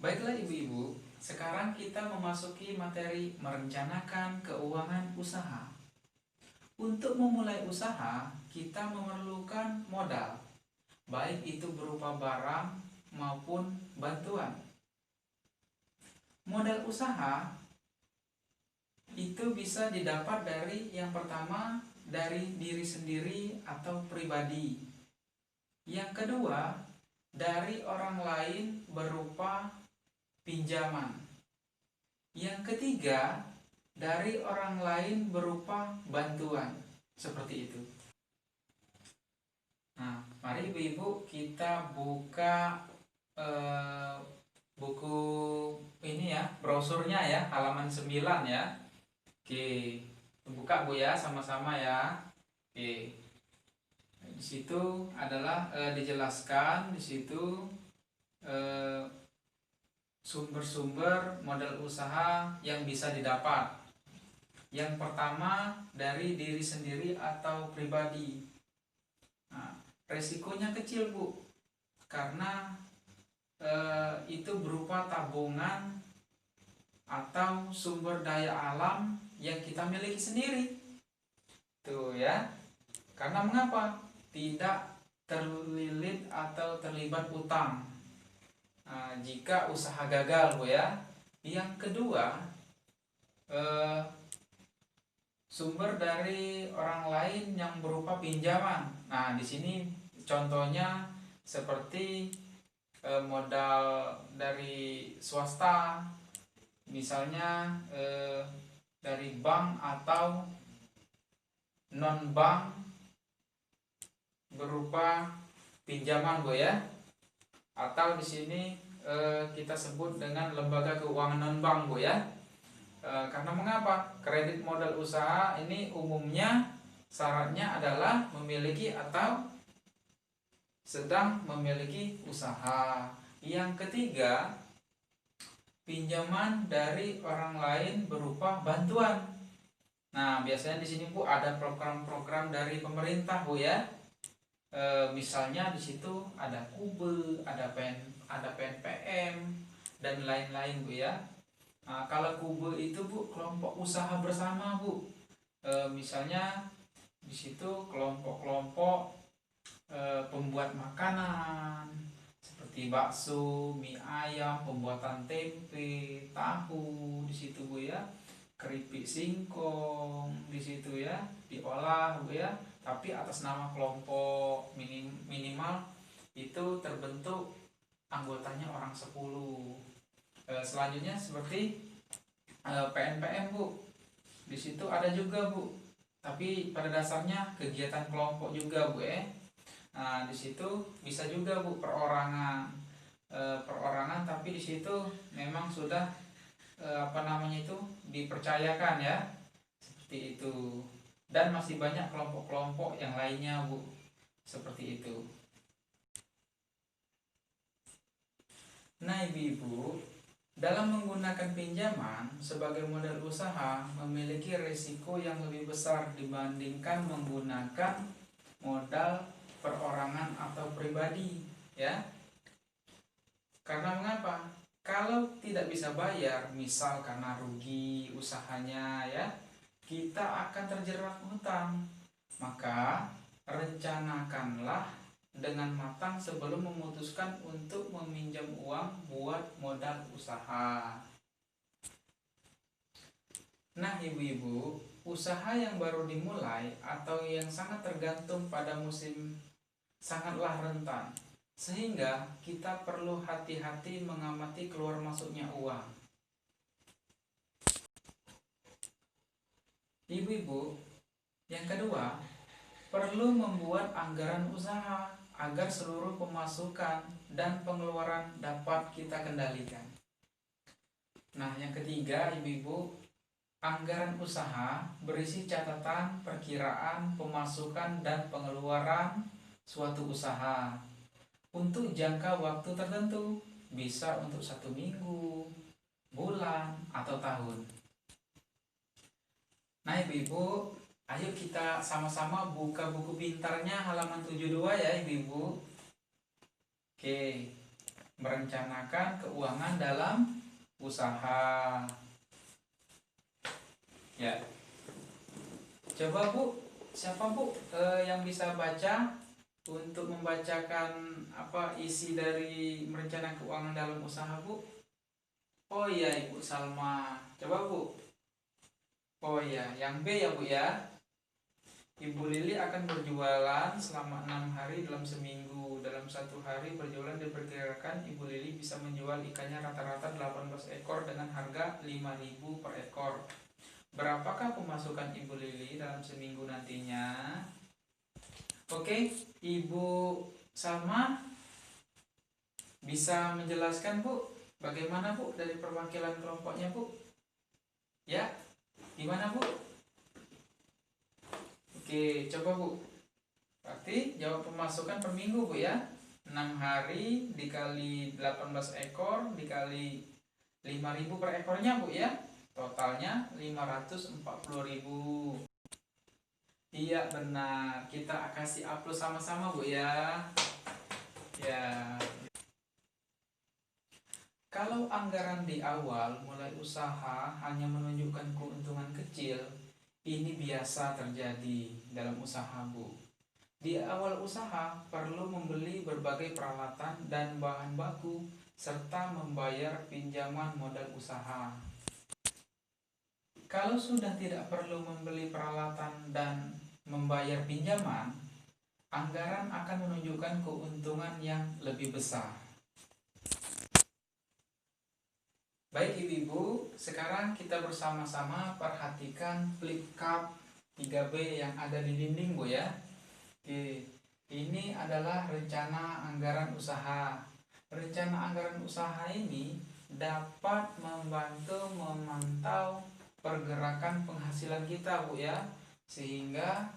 Baiklah ibu-ibu, sekarang kita memasuki materi merencanakan keuangan usaha. Untuk memulai usaha, kita memerlukan modal, baik itu berupa barang maupun bantuan. Modal usaha itu bisa didapat dari yang pertama dari diri sendiri atau pribadi. Yang kedua, dari orang lain berupa pinjaman. Yang ketiga, dari orang lain berupa bantuan. Seperti itu. Nah, mari ibu-ibu kita buka eh, buku ini ya, brosurnya ya, halaman 9 ya. Oke, buka Bu ya, sama-sama ya. Oke. Di situ adalah dijelaskan di situ eh, sumber-sumber modal usaha yang bisa didapat. Yang pertama dari diri sendiri atau pribadi. Nah, resikonya kecil Bu, karena itu berupa tabungan atau sumber daya alam yang kita miliki sendiri. Tuh ya. Karena mengapa? Tidak terlilit atau terlibat utang. Nah, jika usaha gagal Bu ya. Yang kedua, sumber dari orang lain yang berupa pinjaman. Nah, di sini contohnya seperti modal dari swasta, misalnya dari bank atau non bank berupa pinjaman Bu ya. Atau di sini kita sebut dengan lembaga keuangan non bank Bu ya. Karena mengapa? Kredit modal usaha ini umumnya syaratnya adalah memiliki atau sedang memiliki usaha. Yang ketiga, pinjaman dari orang lain berupa bantuan. Nah, biasanya di sini Bu ada program-program dari pemerintah Bu ya. Misalnya di situ ada KUBE, ada PNPM dan lain-lain Bu ya. Nah, kalau KUBE itu Bu kelompok usaha bersama Bu. Misalnya di situ kelompok-kelompok pembuat makanan seperti bakso, mie ayam, pembuatan tempe, tahu di situ Bu ya. Keripik singkong di situ ya, diolah Bu ya, tapi atas nama kelompok minimal itu terbentuk anggotanya orang 10. Selanjutnya seperti PNPM Bu. Di situ ada juga Bu. Tapi pada dasarnya kegiatan kelompok juga Bu ya. Nah, di situ bisa juga Bu perorangan. Perorangan tapi di situ memang sudah dipercayakan ya. Seperti itu. Dan masih banyak kelompok-kelompok yang lainnya Bu. Seperti itu. Nah, ibu-ibu, dalam menggunakan pinjaman sebagai modal usaha memiliki risiko yang lebih besar dibandingkan menggunakan modal perorangan atau pribadi, ya. Karena mengapa? Kalau tidak bisa bayar, misal karena rugi usahanya, ya, kita akan terjerat hutang. Maka rencanakanlah dengan matang sebelum memutuskan untuk meminjam uang buat modal usaha. Nah, ibu-ibu, usaha yang baru dimulai atau yang sangat tergantung pada musim sangatlah rentan, sehingga kita perlu hati-hati mengamati keluar masuknya uang. Ibu-ibu, yang kedua, perlu membuat anggaran usaha agar seluruh pemasukan dan pengeluaran dapat kita kendalikan. Nah, yang ketiga, ibu-ibu, anggaran usaha berisi catatan perkiraan pemasukan dan pengeluaran suatu usaha untuk jangka waktu tertentu, bisa untuk 1 minggu, bulan, atau tahun. Nah, ibu-ibu, ayo kita sama-sama buka buku pintarnya halaman 72 ya ibu-ibu. Oke. merencanakan keuangan dalam usaha. Ya, coba Bu, siapa Bu yang bisa baca untuk membacakan apa isi dari merencanakan keuangan dalam usaha Bu? Oh iya, Ibu Salma. Coba Bu. Oh iya, yang B ya Bu ya. Ibu Lili akan berjualan selama 6 hari dalam seminggu. Dalam satu hari berjualan diperkirakan Ibu Lili bisa menjual ikannya rata-rata 18 ekor dengan harga 5.000 per ekor. Berapakah pemasukan Ibu Lili dalam seminggu nantinya? Oke, Ibu Salma bisa menjelaskan Bu, bagaimana Bu dari perwakilan kelompoknya Bu? Ya, gimana Bu? Oke, coba Bu. Berarti jawab pemasukan per minggu Bu ya. 6 hari dikali 18 ekor dikali 5.000 per ekornya Bu ya. Totalnya 540.000. Iya benar. Kita kasih upload sama-sama Bu ya. Ya. Kalau anggaran di awal mulai usaha hanya menunjukkan keuntungan kecil, ini biasa terjadi dalam usaha Bu. Di awal usaha perlu membeli berbagai peralatan dan bahan baku serta membayar pinjaman modal usaha. Kalau sudah tidak perlu membeli peralatan dan membayar pinjaman, anggaran akan menunjukkan keuntungan yang lebih besar. Baik Ibu-ibu, sekarang kita bersama-sama perhatikan flip chart 3B yang ada di dinding Bu ya. Oke, ini adalah rencana anggaran usaha. Rencana anggaran usaha ini dapat membantu memantau pergerakan penghasilan kita Bu ya, sehingga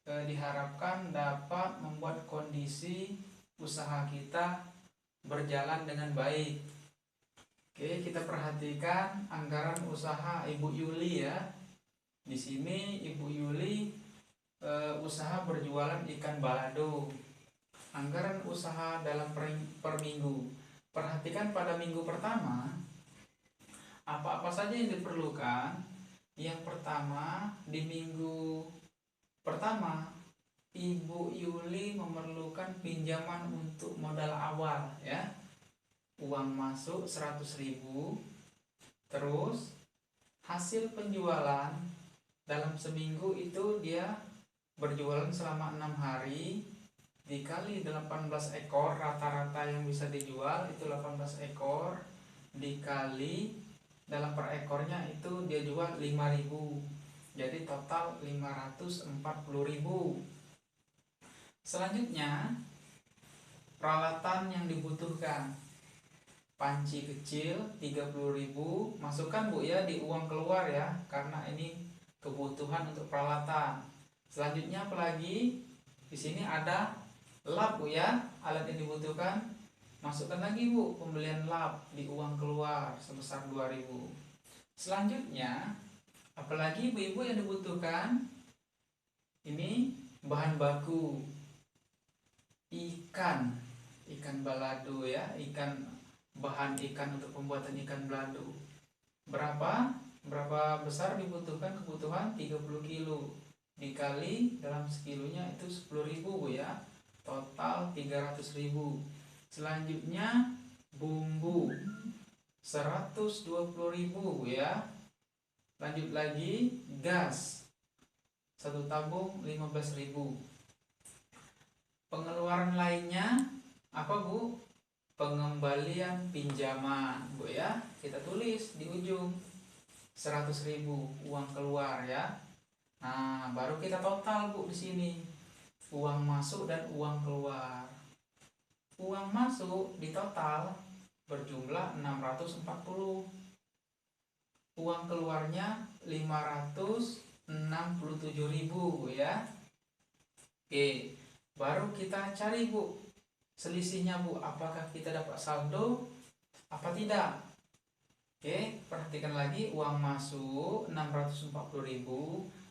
diharapkan dapat membuat kondisi usaha kita berjalan dengan baik. Oke, kita perhatikan anggaran usaha Ibu Yuli ya. Di sini Ibu Yuli usaha berjualan ikan balado. Anggaran usaha dalam per minggu. Perhatikan pada minggu pertama apa-apa saja yang diperlukan. Yang pertama, di minggu pertama Ibu Yuli memerlukan pinjaman untuk modal awal ya. Uang masuk 100.000. Terus hasil penjualan dalam seminggu itu dia berjualan selama 6 hari dikali 18 ekor, rata-rata yang bisa dijual itu 18 ekor dikali dalam per ekornya itu dia jual 5.000, jadi total 540.000. Selanjutnya peralatan yang dibutuhkan, panci kecil 30.000, masukkan Bu ya di uang keluar ya, karena ini kebutuhan untuk peralatan. Selanjutnya apalagi? Di sini ada lap Bu ya, alat yang dibutuhkan. Masukkan lagi Bu pembelian lap di uang keluar sebesar 2.000. Selanjutnya apalagi ibu-ibu yang dibutuhkan? Ini bahan baku. Ikan balado ya, bahan ikan untuk pembuatan ikan balado. Berapa besar dibutuhkan? Kebutuhan 30 kilo dikali dalam sekilonya itu 10.000 Bu ya, total 300.000. Selanjutnya bumbu 120.000 Bu ya. Lanjut lagi gas 1 tabung 15.000. Pengeluaran lainnya apa Bu? Pengembalian pinjaman Bu ya. Kita tulis di ujung 100.000 uang keluar ya. Nah, baru kita total Bu di sini. Uang masuk dan uang keluar. Uang masuk di total berjumlah 640. Uang keluarnya 567.000 Bu ya. Oke, baru kita cari Bu selisihnya Bu, apakah kita dapat saldo apa tidak. Oke, perhatikan lagi, uang masuk 640.000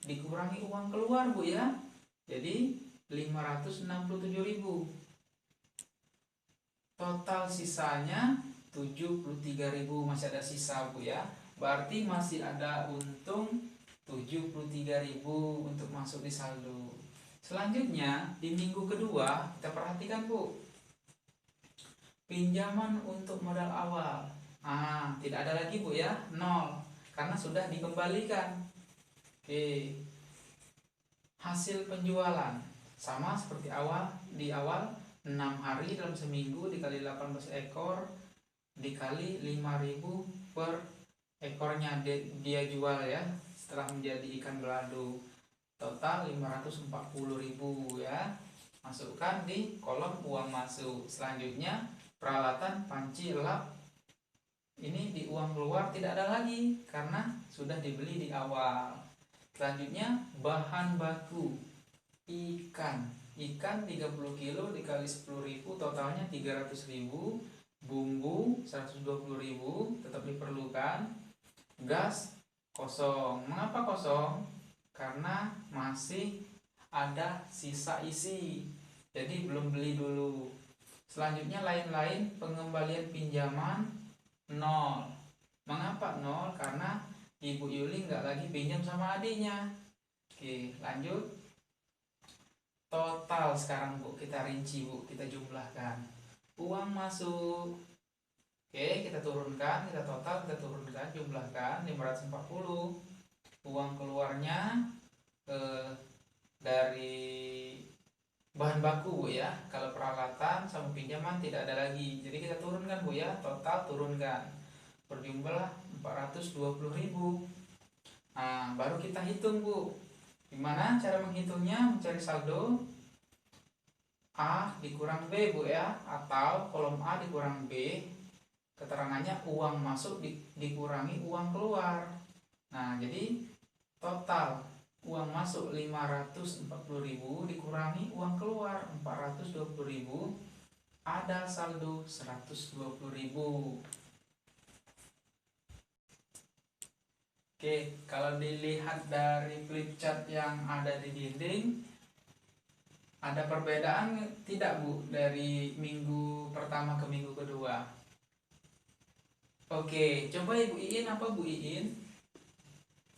dikurangi uang keluar Bu ya, jadi 567.000. Total sisanya 73.000, masih ada sisa Bu ya. Berarti masih ada untung 73.000 untuk masuk di saldo. Selanjutnya di minggu kedua kita perhatikan Bu, pinjaman untuk modal awal. Tidak ada lagi Bu ya, nol, karena sudah dikembalikan. Oke. Hasil penjualan sama seperti di awal 6 hari dalam seminggu dikali 18 ekor dikali 5.000 per ekornya dia jual ya, setelah menjadi ikan belado. Total 540.000 ya. Masukkan di kolom uang masuk. Selanjutnya peralatan panci lap, ini di uang keluar tidak ada lagi karena sudah dibeli di awal. Selanjutnya bahan baku ikan 30 kilo dikali 10.000, totalnya 300.000. Bumbu 120.000 tetap diperlukan. Gas kosong. Mengapa kosong? Karena masih ada sisa isi, jadi belum beli dulu. Selanjutnya lain-lain, pengembalian pinjaman 0. Mengapa 0? Karena Ibu Yuli nggak lagi pinjam sama adiknya. Oke, lanjut. Total sekarang Bu, kita rinci Bu, kita jumlahkan. Uang masuk. Oke, kita turunkan, kita turunkan, jumlahkan 540. Uang keluarnya dari bahan baku Bu ya. Kalau peralatan sama pinjaman tidak ada lagi. Jadi kita turunkan Bu ya, total turunkan. Berjumlah 420.000. Baru kita hitung Bu. Gimana cara menghitungnya? Mencari saldo A dikurang B Bu ya, atau kolom A dikurang B. Keterangannya uang masuk dikurangi uang keluar. Jadi total uang masuk 540.000 dikurangi uang keluar 420.000, ada saldo 120.000. Oke, kalau dilihat dari flip chart yang ada di dinding, ada perbedaan tidak Bu dari minggu pertama ke minggu kedua? Oke, coba Ibu Iin, apa Bu Iin?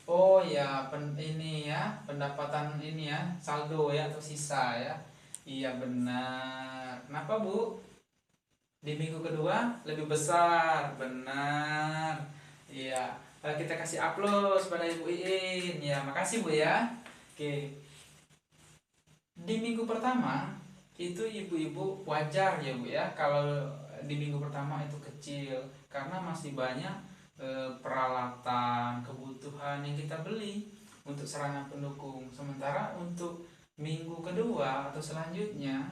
Oh ya, ini ya, pendapatan ini ya, saldo ya atau sisa ya. Iya benar. Kenapa Bu? Di minggu kedua lebih besar, benar. Iya. Kita kasih aplaus pada Ibu Iin. Ya, makasih Bu ya. Oke. Di minggu pertama itu ibu-ibu wajar ya Bu ya, kalau di minggu pertama itu kecil karena masih banyak peralatan, kebutuhan yang kita beli untuk serangan pendukung. Sementara untuk minggu kedua atau selanjutnya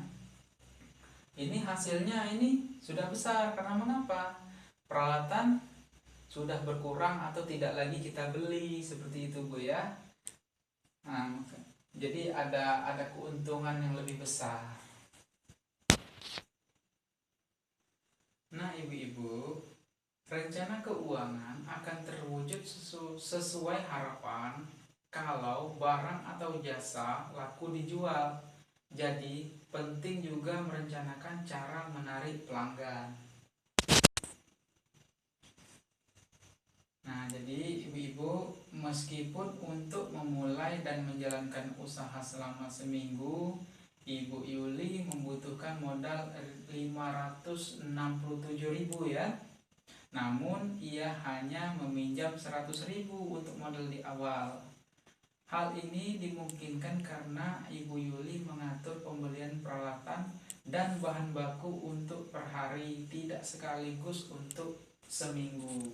ini hasilnya ini sudah besar. Karena mengapa? Peralatan sudah berkurang atau tidak lagi kita beli, seperti itu Bu ya. Jadi ada keuntungan yang lebih besar. Nah ibu-ibu, rencana keuangan akan terwujud sesuai harapan kalau barang atau jasa laku dijual. Jadi penting juga merencanakan cara menarik pelanggan. Nah, jadi ibu-ibu, meskipun untuk memulai dan menjalankan usaha selama seminggu, Ibu Yuli membutuhkan modal 567.000 ya. Namun ia hanya meminjam 100.000 untuk modal di awal. Hal ini dimungkinkan karena Ibu Yuli mengatur pembelian peralatan dan bahan baku untuk per hari, tidak sekaligus untuk seminggu.